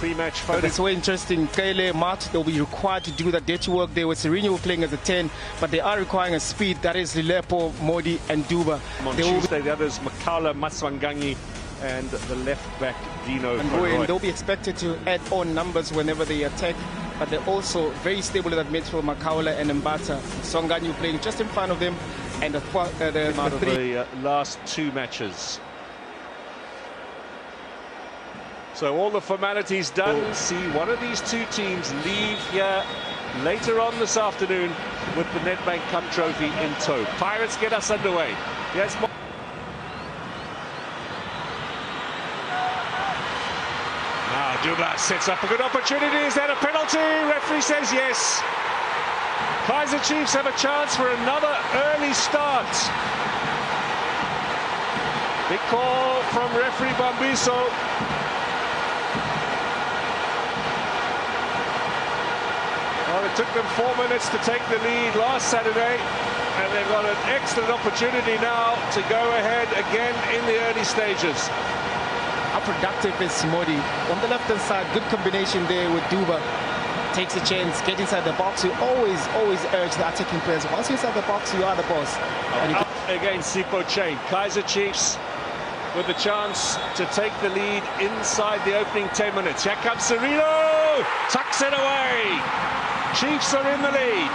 pre-match photo. That's so interesting. Kele, Mart, they'll be required to do that dirty work there with Sereno playing as a 10, but they are requiring a speed that is Lilepo, Modi and Duba. On Tuesday, the others, Makaula, Maswanganyi, and the left-back, Dino. And they'll be expected to add on numbers whenever they attack, but they're also very stable in that midfield, Makaula and Mbata. Songanyi playing just in front of them, and the last two matches. So all the formalities done. See one of these two teams leave here later on this afternoon with the NEDBANK Cup trophy in tow. Pirates get us underway. Yes. Now Duba sets up a good opportunity. Is that a penalty? Referee says yes. KAIZER Chiefs have a chance for another early start. Big call from referee Bambiso. Well, it took them 4 minutes to take the lead last Saturday, and they've got an excellent opportunity now to go ahead again in the early stages. How productive is Modi? On the left-hand side, good combination there with Duba. Takes a chance, get inside the box. You always urge the attacking players. Once you're inside the box, you are the boss. Up against Sipo Chain. KAIZER Chiefs with the chance to take the lead inside the opening 10 minutes. Here comes Sereno, tucks it away. Chiefs are in the lead.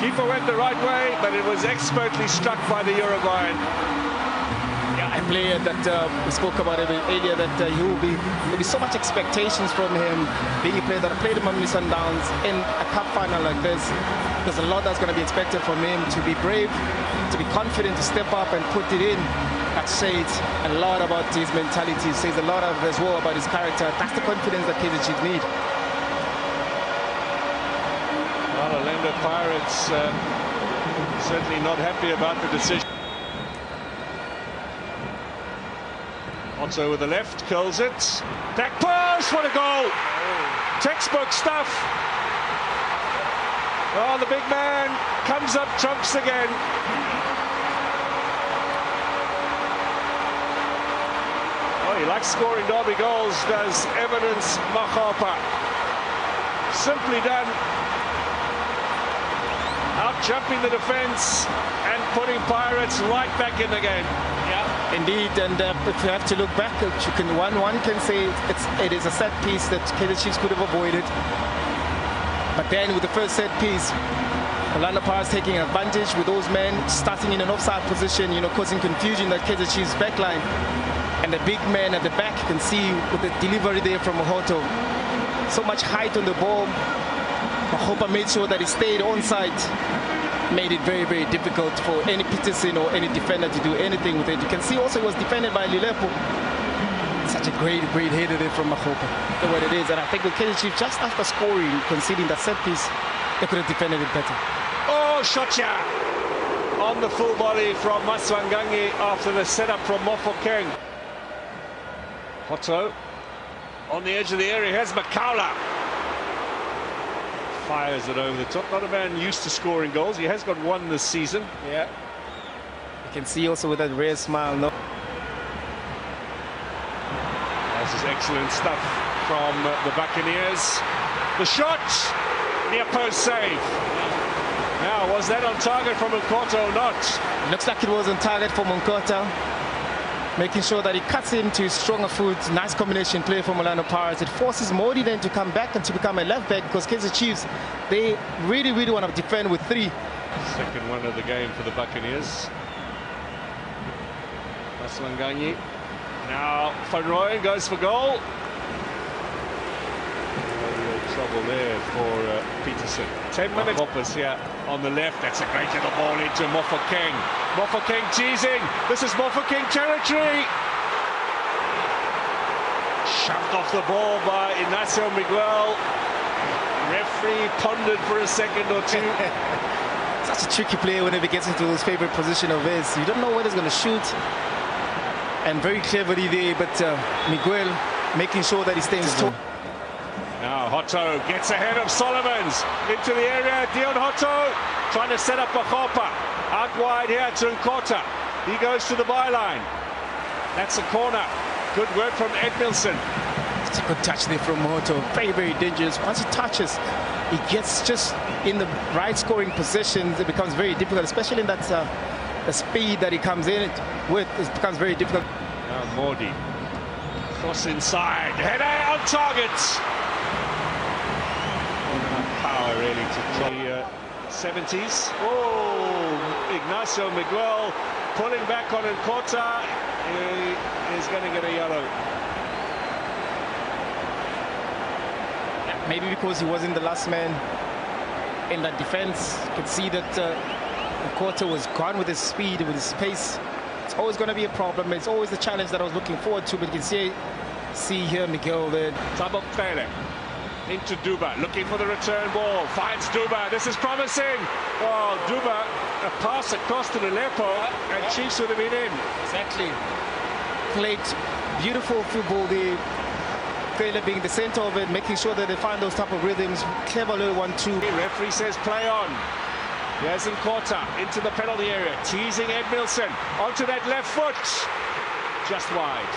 Keeper went the right way, but it was expertly struck by the Uruguayan. Yeah, a player that we spoke about earlier, that there'll be so much expectations from him, being a player that played among the Sundowns in a cup final like this. There's a lot that's going to be expected from him, to be brave, to be confident, to step up and put it in. That says a lot about his mentality, says a lot as well about his character. That's the confidence that KAIZER Chiefs need. Well, Orlando Pirates certainly not happy about the decision. Otto with the left, curls it. Back post, what a goal! Textbook stuff. Oh, the big man comes up trumps again. Oh, he likes scoring derby goals, does Evidence Makapa. Simply done. Out jumping the defence and putting Pirates right back in the game. Yeah, indeed. And if you have to look back, one can say it is a set piece that KAIZER Chiefs could have avoided. But then with the first set piece, Orlando Pirates taking advantage with those men starting in an offside position, causing confusion at KAIZER Chiefs backline. And the big man at the back, you can see with the delivery there from Mohoto. So much height on the ball. Mahopa made sure that he stayed onside. Made it very, very difficult for any Peterson or any defender to do anything with it. You can see also it was defended by Lilepo. Such a great header there from Mahopa. What it is, and I think with KAIZER Chiefs, just after scoring, conceding that set piece, they could have defended it better. Oh, Shotya! On the full volley from Maswanganyi after the setup from Mofokeng. Otto on the edge of the area. Here's Makaula. Fires it over the top. Not a man used to scoring goals. He has got one this season. Yeah. You can see also with that rare smile. No. This is excellent stuff from the Buccaneers. The shot, near post save. Now, was that on target from Nkota or not? Looks like it was on target for Nkota. Making sure that he cuts into stronger foot. Nice combination play from Orlando Pirates. It forces Modi then to come back and to become a left back, because KAIZER Chiefs, they really want to defend with 3. Second one of the game for the Buccaneers. Maswanganyi. Now Van Rooyen goes for goal. Real trouble there for Peterson. 10 minutes. Hoppers here on the left. That's a great little ball into Mofokeng. Mofokeng teasing. This is Mofokeng territory. Shoved off the ball by Ignacio Miguel. Referee pondered for a second or two. Such a tricky player whenever he gets into his favorite position of his. You don't know where he's going to shoot. And very cleverly there, but Miguel making sure that he stays tall. Now Hotto gets ahead of Solomons into the area. Dion Hotto trying to set up Mahopa. Out wide here to Nkota. He goes to the byline. That's a corner. Good work from Edmilson. It's a good touch there from Moto. Very, very dangerous. Once he touches, he gets just in the right scoring positions. It becomes very difficult, especially in that the speed that he comes in with. It becomes very difficult. Now Mordi. Cross inside. Header on target. Enough power really to try 70s. Oh, Ignacio Miguel pulling back on Nkota. He is going to get a yellow. Maybe because he wasn't the last man in that defense. You could see that Nkota was gone with his speed, with his pace. It's always going to be a problem. It's always the challenge that I was looking forward to. But you can see here Miguel there. Tabok Pele into Duba, looking for the return ball. Finds Duba. This is promising. Oh, Duba, a pass across to the Lepo, and Chiefs would have been in. Exactly. Played beautiful football there. Pele being the center of it, making sure that they find those type of rhythms. Clever little 1-2. The referee says play on. Here's Nkota into the penalty area, teasing Edmilson onto that left foot. Just wide.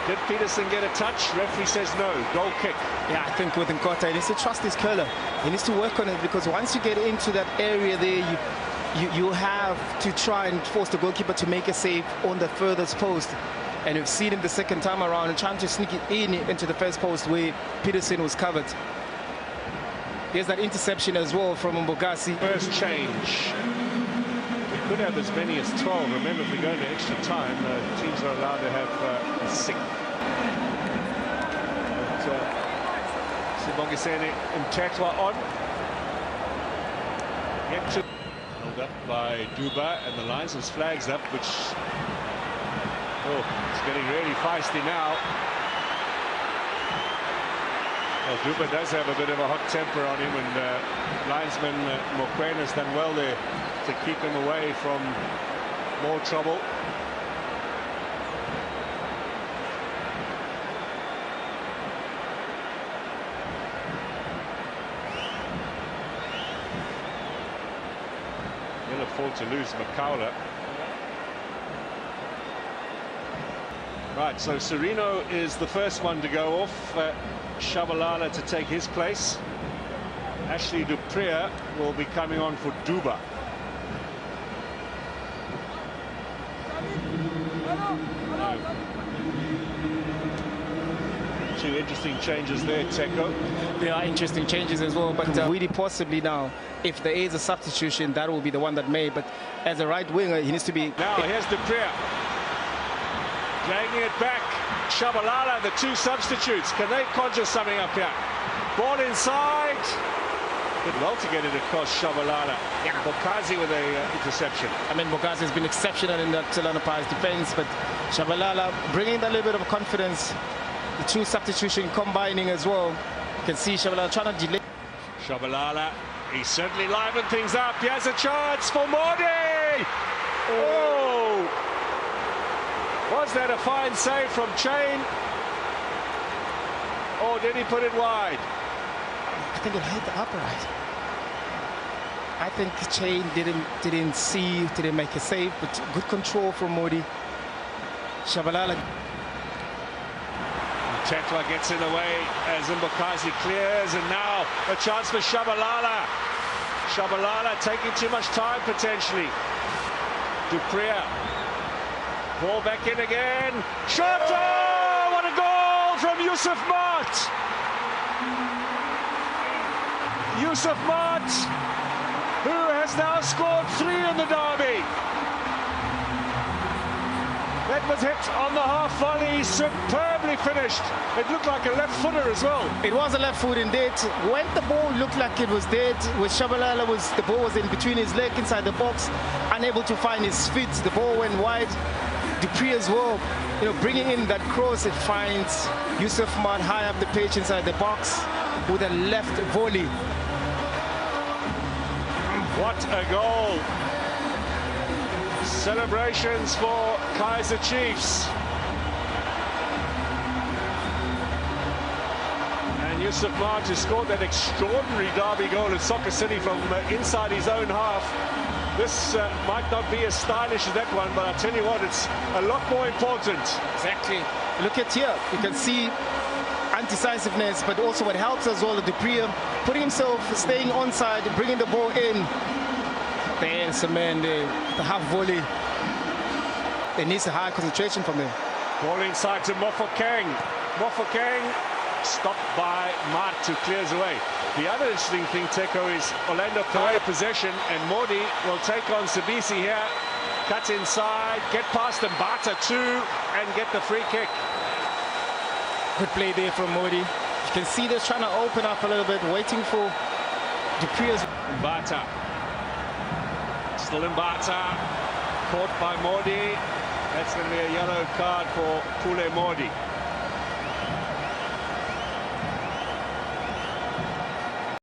Did Peterson get a touch? Referee says no. Goal kick. Yeah, I think with Nkota, he needs to trust his curler. He needs to work on it, because once you get into that area there, you have to try and force the goalkeeper to make a save on the furthest post. And we've seen him the second time around and trying to sneak it into the first post where Peterson was covered. Here's that interception as well from Mbogasi. First change. We could have as many as 12. Remember, if we go into extra time, teams are allowed to have 6. Sibongiseni Mtetwa on. Held up by Duba, and the linesman's flags up, which... Oh, it's getting really feisty now. Well, Duba does have a bit of a hot temper on him, and linesman Mokwena's done well there to keep him away from more trouble. He'll afford to lose Makaula. Right, so Sereno is the first one to go off. Shabalala to take his place. Ashley Dupria will be coming on for Duba. Two interesting changes there, Teko. There are interesting changes as well, but really possibly now, if there is a substitution, that will be the one that may. But as a right winger, he needs to be... Now here's Dupria. Dragging it back. Shabalala, the two substitutes. Can they conjure something up here? Ball inside. Did well to get it across Shabalala. Yeah. Bokazi with a interception. I mean, Bokazi has been exceptional in that Lanapa's defense, but Shabalala bringing that little bit of confidence. The two substitution combining as well. You can see Shabalala trying to delay. Shabalala, he certainly livened things up. He has a chance for Mordi. Oh! Was that a fine save from Chain? Or did he put it wide? I think it hit the upright. I think Chain didn't make a save, but good control from Mordi. Shabalala. Tetwa gets in the way as Mbakazi clears, and now a chance for Shabalala. Shabalala taking too much time potentially. Dupria. Ball back in again. Shot! Oh, what a goal from Yusuf Mart! Yusuf Mart, who has now scored 3 in the derby. That was hit on the half volley, superbly finished. It looked like a left footer as well. It was a left foot indeed. When the ball looked like it was dead, with Shabalala, the ball was in between his leg inside the box, unable to find his feet. The ball went wide. Dupree as well, bringing in that cross, it finds Yusuf Mart high up the pitch inside the box with a left volley. What a goal. Celebrations for KAIZER Chiefs. And Yusuf Mart has scored that extraordinary derby goal at Soccer City from inside his own half. This might not be as stylish as that one, but I tell you what, it's a lot more important. Exactly. Look at here. You can see undecisiveness, but also what helps as well, the Dupree putting himself, staying onside, bringing the ball in. There's a man there, the half volley. It needs a high concentration from him. Ball inside to Mofokeng. Mofokeng stopped by Mart, who clears away. The other interesting thing, Teko, is Orlando play possession, and Modi will take on Sabisi here. Cut inside, get past Mbata too, and get the free kick. Good play there from Modi. You can see this trying to open up a little bit, waiting for Dupree. Mbata. Still Mbata. Caught by Modi. That's going to be a yellow card for Kule Modi.